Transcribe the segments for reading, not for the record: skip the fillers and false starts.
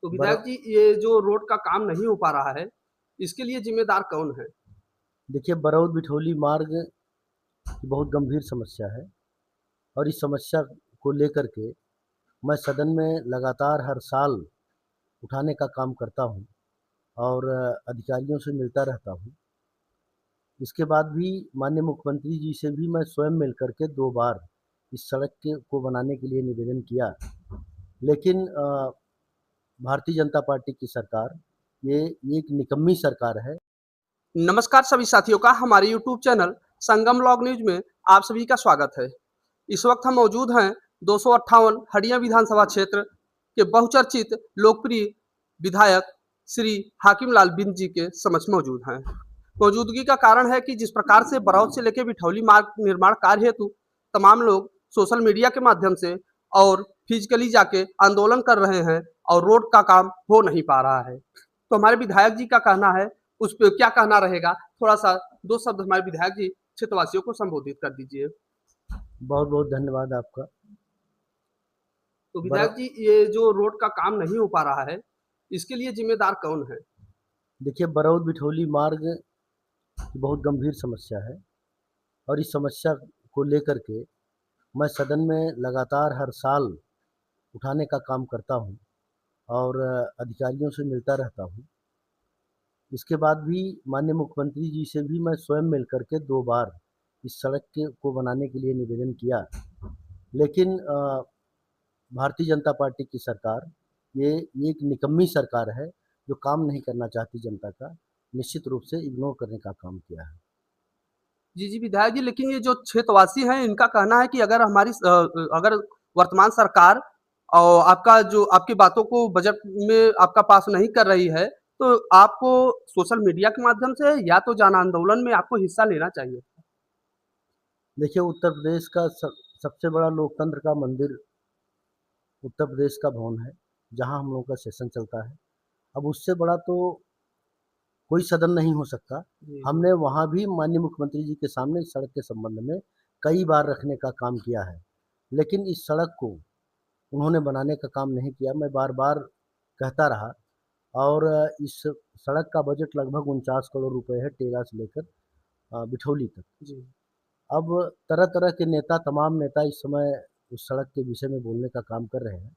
तो बर विधायक जी, ये जो रोड का काम नहीं हो पा रहा है, इसके लिए जिम्मेदार कौन है? देखिए, बरौद बिठौली मार्ग की बहुत गंभीर समस्या है और इस समस्या को लेकर के मैं सदन में लगातार हर साल उठाने का काम करता हूँ और अधिकारियों से मिलता रहता हूँ। इसके बाद भी माननीय मुख्यमंत्री जी से भी मैं स्वयं मिल कर के 2 बार इस सड़क के को बनाने के लिए निवेदन किया। लेकिन भारतीय जनता पार्टी की सरकार ये एक निकम्मी सरकार है। नमस्कार सभी साथियों का हमारे यूट्यूब चैनल संगम लॉग न्यूज में आप सभी का स्वागत है। इस वक्त हम मौजूद हैं 258 हडिया विधानसभा क्षेत्र के बहुचर्चित लोकप्रिय विधायक श्री हाकिम लाल बिंद जी के समक्ष मौजूद हैं। मौजूदगी का कारण है कि जिस प्रकार से बरौद से लेकर बिठौली मार्ग निर्माण कार्य हेतु तमाम लोग सोशल मीडिया के माध्यम से और फिजिकली जाके आंदोलन कर रहे हैं और रोड का काम हो नहीं पा रहा है। तो हमारे विधायक जी का कहना है, उस पर क्या कहना रहेगा, थोड़ा सा 2 शब्द हमारे विधायक जी क्षेत्रवासियों को संबोधित कर दीजिए। बहुत-बहुत धन्यवाद आपका। तो बर विधायक जी, ये जो रोड का काम नहीं हो पा रहा है, इसके लिए जिम्मेदार कौन है? देखिए, बरौद बिठौली मार्ग की बहुत गंभीर समस्या है और इस समस्या को लेकर के मैं सदन में लगातार हर साल उठाने का काम करता हूँ और अधिकारियों से मिलता रहता हूँ। इसके बाद भी माननीय मुख्यमंत्री जी से भी मैं स्वयं मिल कर के 2 बार इस सड़क को बनाने के लिए निवेदन किया। लेकिन भारतीय जनता पार्टी की सरकार ये एक निकम्मी सरकार है, जो काम नहीं करना चाहती जनता का, निश्चित रूप से इग्नोर करने का काम किया है। जी, जी विधायक जी, लेकिन ये जो क्षेत्रवासी हैं इनका कहना है कि अगर अगर वर्तमान सरकार और आपका जो आपकी बातों को बजट में आपका पास नहीं कर रही है, तो आपको सोशल मीडिया के माध्यम से या तो जन आंदोलन में आपको हिस्सा लेना चाहिए। देखिए, उत्तर प्रदेश का सबसे बड़ा लोकतंत्र का मंदिर उत्तर प्रदेश का भवन है, जहाँ हम लोगों का सेशन चलता है। अब उससे बड़ा तो कोई सदन नहीं हो सकता। जी, जी। हमने वहाँ भी माननीय मुख्यमंत्री जी के सामने इस सड़क के संबंध में कई बार रखने का काम किया है। लेकिन इस सड़क को उन्होंने बनाने का काम नहीं किया। मैं बार-बार कहता रहा और इस सड़क का बजट लगभग 49 करोड़ रुपए है, टेरा से लेकर बिठौली तक। जी। अब तरह-तरह के नेता, तमाम नेता इस समय उस सड़क के विषय में बोलने का काम कर रहे हैं।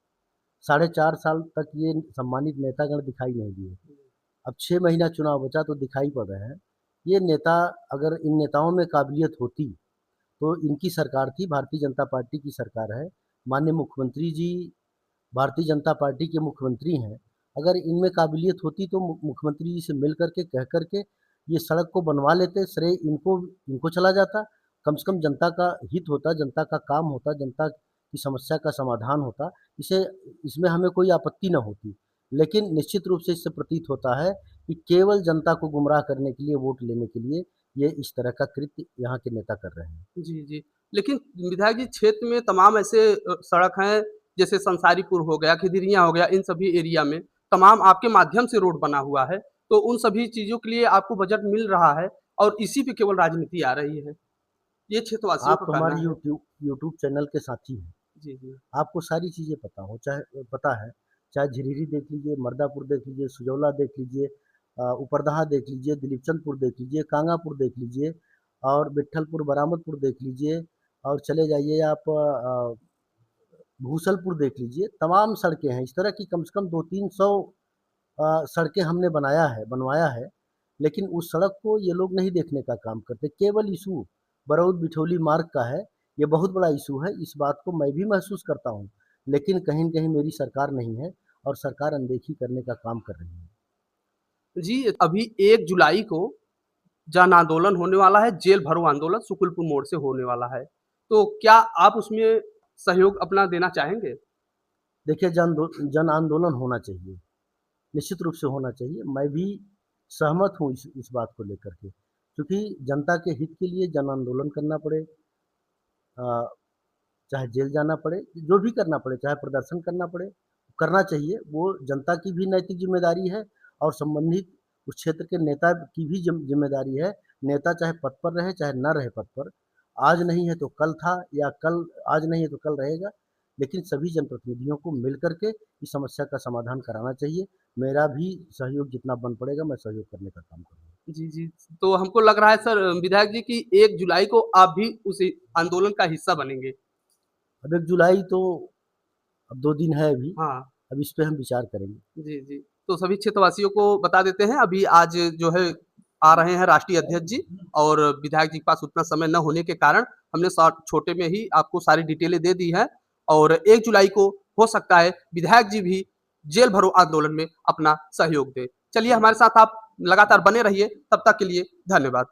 साढ़े 4 साल तक ये सम्मानित नेतागण दिखाई नहीं दिए। अब 6 महीना चुनाव बचा तो दिखाई पड़ रहे हैं। ये नेता, अगर इन नेताओं में काबिलियत होती, तो इनकी सरकार थी, भारतीय जनता पार्टी की सरकार है। माननीय मुख्यमंत्री जी भारतीय जनता पार्टी के मुख्यमंत्री हैं। अगर इनमें काबिलियत होती तो मुख्यमंत्री जी से मिल कर के, कह कर के ये सड़क को बनवा लेते, श्रेय इनको इनको चला जाता। कम से कम जनता का हित होता, जनता का काम होता, जनता की समस्या का समाधान होता। इसे इसमें हमें कोई आपत्ति ना होती। लेकिन निश्चित रूप से इससे प्रतीत होता है कि केवल जनता को गुमराह करने के लिए, वोट लेने के लिए ये इस तरह का कृत्य यहाँ के नेता कर रहे हैं। जी, जी। लेकिन विधायक जी, क्षेत्र में तमाम ऐसे सड़क हैं, जैसे संसारीपुर हो गया, खिदिरिया हो गया, इन सभी एरिया में तमाम आपके माध्यम से रोड बना हुआ है। तो उन सभी चीज़ों के लिए आपको बजट मिल रहा है और इसी पे केवल राजनीति आ रही है। ये क्षेत्रवासियों आप का तो कहना हमारे है। यूट्यूब चैनल के साथी हैं। जी, जी। आपको सारी चीज़ें पता है, चाहे झिरिरी देख लीजिए, मर्दापुर देख लीजिए, सुजौला देख लीजिए, ऊपरदहा देख लीजिए, दिलीपचंदपुर देख लीजिए, कांगापुर देख लीजिए और विट्ठलपुर, बरामदपुर देख लीजिए और चले जाइए आप भूसलपुर देख लीजिए। तमाम सड़कें हैं, इस तरह की कम से कम 200-300 सड़कें हमने बनवाया है, लेकिन उस सड़क को ये लोग नहीं देखने का काम करते। केवल इश्यू बरौद बिठौली मार्ग का है, ये बहुत बड़ा इश्यू है, इस बात को मैं भी महसूस करता हूँ। लेकिन कहीं न कहीं मेरी सरकार नहीं है और सरकार अनदेखी करने का काम कर रही है। जी, अभी 1 जुलाई को जन आंदोलन होने वाला है, जेल भरो आंदोलन सुकुलपुर मोड़ से होने वाला है। तो क्या आप उसमें सहयोग अपना देना चाहेंगे? देखिए, जन आंदोलन होना चाहिए, निश्चित रूप से होना चाहिए। मैं भी सहमत हूँ इस बात को लेकर के, क्योंकि जनता के हित के लिए जन आंदोलन करना पड़े, अ, चाहे जेल जाना पड़े, जो भी करना पड़े, चाहे प्रदर्शन करना पड़े, करना चाहिए। वो जनता की भी नैतिक ज़िम्मेदारी है और संबंधित उस क्षेत्र के नेता की भी ज़िम्मेदारी है। नेता चाहे पद पर रहे, चाहे ना रहे पद पर। आज नहीं है तो कल था या कल आज नहीं है तो कल रहेगा। लेकिन सभी जनप्रतिनिधियों को मिल करके इस समस्या का समाधान कराना चाहिए। मेरा भी सहयोग जितना बन पड़ेगा मैं सहयोग करने का काम करूँगा। जी, जी। तो हमको लग रहा है सर विधायक जी कि 1 जुलाई को आप भी उसी आंदोलन का हिस्सा बनेंगे। अब 1 जुलाई तो अब 2 दिन है अभी, हाँ। अब इस पे हम विचार करेंगे। जी, जी। तो सभी क्षेत्रवासियों को बता देते हैं अभी आज जो है आ रहे हैं राष्ट्रीय अध्यक्ष जी और विधायक जी के पास उतना समय न होने के कारण हमने शॉर्ट छोटे में ही आपको सारी डिटेलें दे दी हैं और 1 जुलाई को हो सकता है विधायक जी भी जेल भरो आंदोलन में अपना सहयोग दें। चलिए हमारे साथ आप लगातार बने रहिए, तब तक के लिए धन्यवाद।